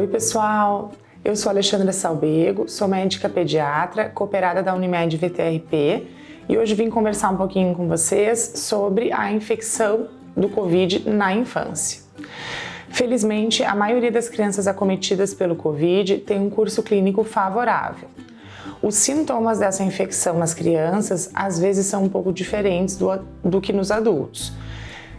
Oi pessoal, eu sou Alexandra Salbego, sou médica pediatra, cooperada da Unimed VTRP e hoje vim conversar um pouquinho com vocês sobre a infecção do Covid na infância. Felizmente, a maioria das crianças acometidas pelo Covid tem um curso clínico favorável. Os sintomas dessa infecção nas crianças às vezes são um pouco diferentes do que nos adultos.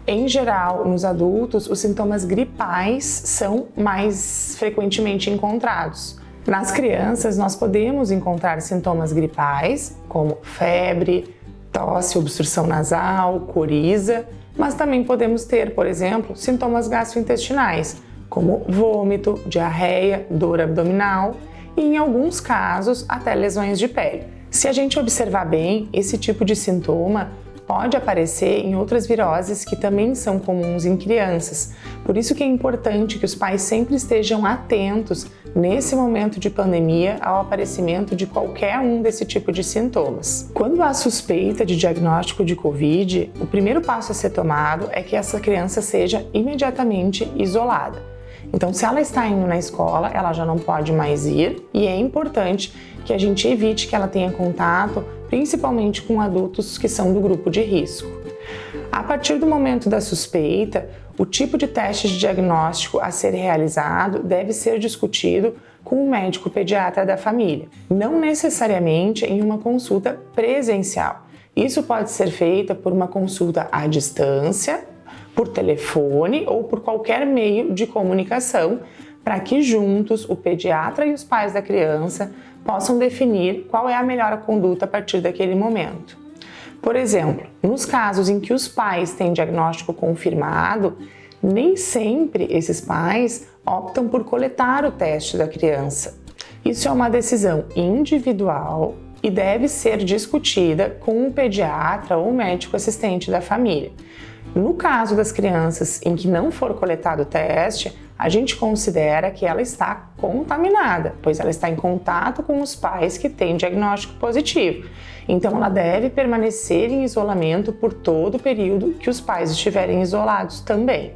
Em geral, nos adultos, os sintomas gripais são mais frequentemente encontrados. Nas crianças, nós podemos encontrar sintomas gripais, como febre, tosse, obstrução nasal, coriza, mas também podemos ter, por exemplo, sintomas gastrointestinais, como vômito, diarreia, dor abdominal e, em alguns casos, até lesões de pele. Se a gente observar bem, esse tipo de sintoma pode aparecer em outras viroses que também são comuns em crianças. Por isso que é importante que os pais sempre estejam atentos nesse momento de pandemia ao aparecimento de qualquer um desse tipo de sintomas. Quando há suspeita de diagnóstico de Covid, o primeiro passo a ser tomado é que essa criança seja imediatamente isolada. Então, se ela está indo na escola, ela já não pode mais ir e é importante que a gente evite que ela tenha contato, principalmente com adultos que são do grupo de risco. A partir do momento da suspeita, o tipo de teste de diagnóstico a ser realizado deve ser discutido com o médico pediatra da família, não necessariamente em uma consulta presencial. Isso pode ser feito por uma consulta à distância, por telefone ou por qualquer meio de comunicação, para que juntos o pediatra e os pais da criança possam definir qual é a melhor conduta a partir daquele momento. Por exemplo, nos casos em que os pais têm diagnóstico confirmado, nem sempre esses pais optam por coletar o teste da criança. Isso é uma decisão individual e deve ser discutida com o pediatra ou médico assistente da família. No caso das crianças em que não for coletado o teste, a gente considera que ela está contaminada, pois ela está em contato com os pais que têm diagnóstico positivo. Então, ela deve permanecer em isolamento por todo o período que os pais estiverem isolados também.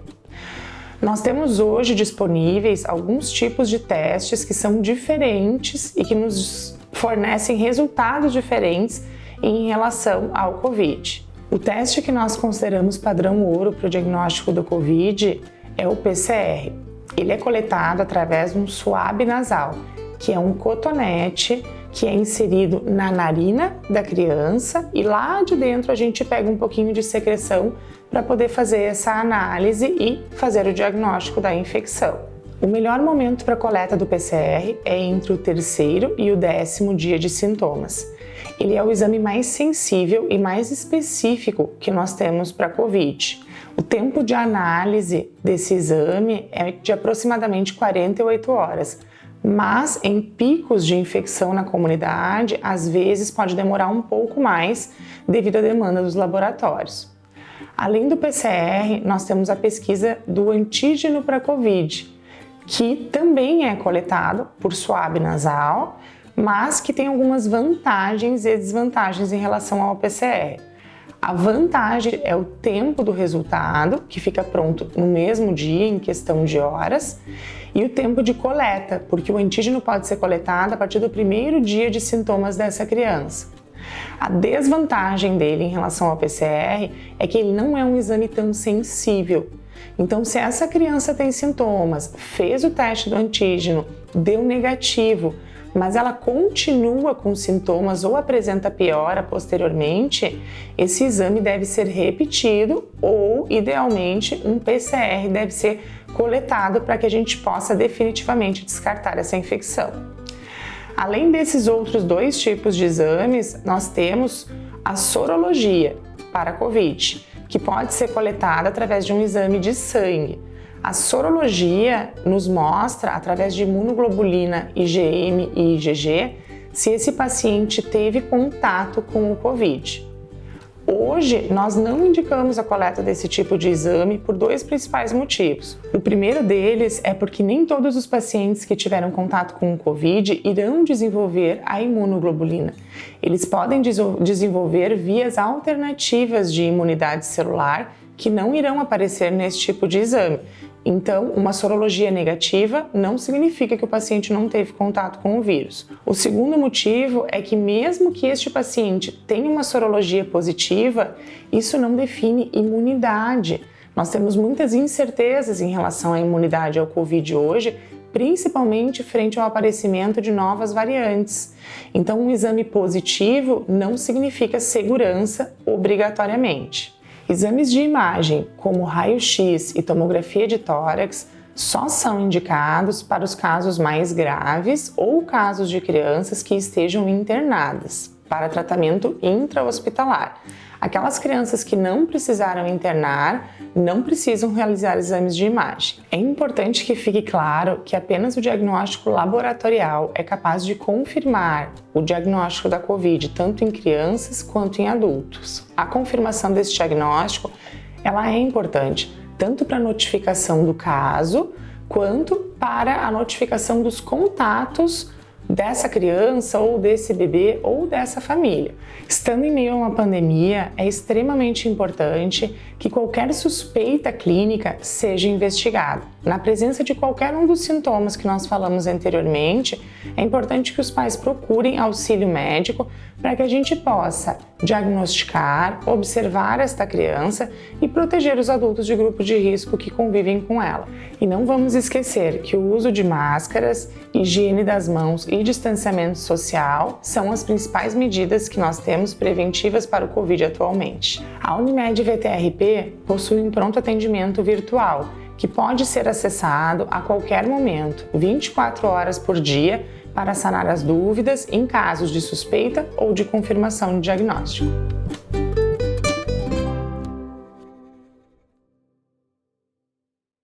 Nós temos hoje disponíveis alguns tipos de testes que são diferentes e que nos fornecem resultados diferentes em relação ao Covid. O teste que nós consideramos padrão ouro para o diagnóstico do Covid é o PCR. Ele é coletado através de um suave nasal, que é um cotonete que é inserido na narina da criança e lá de dentro a gente pega um pouquinho de secreção para poder fazer essa análise e fazer o diagnóstico da infecção. O melhor momento para a coleta do PCR é entre o 3º e o 10º dia de sintomas. Ele é o exame mais sensível e mais específico que nós temos para a Covid. O tempo de análise desse exame é de aproximadamente 48 horas, mas em picos de infecção na comunidade, às vezes pode demorar um pouco mais devido à demanda dos laboratórios. Além do PCR, nós temos a pesquisa do antígeno para a Covid, que também é coletado por suave nasal, mas que tem algumas vantagens e desvantagens em relação ao PCR. A vantagem é o tempo do resultado, que fica pronto no mesmo dia, em questão de horas, e o tempo de coleta, porque o antígeno pode ser coletado a partir do 1º dia de sintomas dessa criança. A desvantagem dele em relação ao PCR é que ele não é um exame tão sensível. Então, se essa criança tem sintomas, fez o teste do antígeno, deu negativo, mas ela continua com sintomas ou apresenta piora posteriormente, esse exame deve ser repetido ou, idealmente, um PCR deve ser coletado para que a gente possa definitivamente descartar essa infecção. Além desses outros dois tipos de exames, nós temos a sorologia para a Covid, que pode ser coletada através de um exame de sangue. A sorologia nos mostra, através de imunoglobulina IgM e IgG, se esse paciente teve contato com o Covid. Hoje, nós não indicamos a coleta desse tipo de exame por dois principais motivos. O primeiro deles é porque nem todos os pacientes que tiveram contato com o Covid irão desenvolver a imunoglobulina. Eles podem desenvolver vias alternativas de imunidade celular que não irão aparecer nesse tipo de exame. Então, uma sorologia negativa não significa que o paciente não teve contato com o vírus. O segundo motivo é que mesmo que este paciente tenha uma sorologia positiva, isso não define imunidade. Nós temos muitas incertezas em relação à imunidade ao Covid hoje, principalmente frente ao aparecimento de novas variantes. Então, um exame positivo não significa segurança obrigatoriamente. Exames de imagem, como raio-x e tomografia de tórax, só são indicados para os casos mais graves ou casos de crianças que estejam internadas para tratamento intra-hospitalar. Aquelas crianças que não precisaram internar não precisam realizar exames de imagem. É importante que fique claro que apenas o diagnóstico laboratorial é capaz de confirmar o diagnóstico da COVID, tanto em crianças quanto em adultos. A confirmação desse diagnóstico, ela é importante, tanto para a notificação do caso, quanto para a notificação dos contatos dessa criança ou desse bebê ou dessa família. Estando em meio a uma pandemia, é extremamente importante que qualquer suspeita clínica seja investigada. Na presença de qualquer um dos sintomas que nós falamos anteriormente, é importante que os pais procurem auxílio médico para que a gente possa diagnosticar, observar esta criança e proteger os adultos de grupo de risco que convivem com ela. E não vamos esquecer que o uso de máscaras, higiene das mãos e distanciamento social são as principais medidas que nós temos preventivas para o Covid atualmente. A Unimed VTRP possui um pronto atendimento virtual que pode ser acessado a qualquer momento, 24 horas por dia, para sanar as dúvidas em casos de suspeita ou de confirmação de diagnóstico.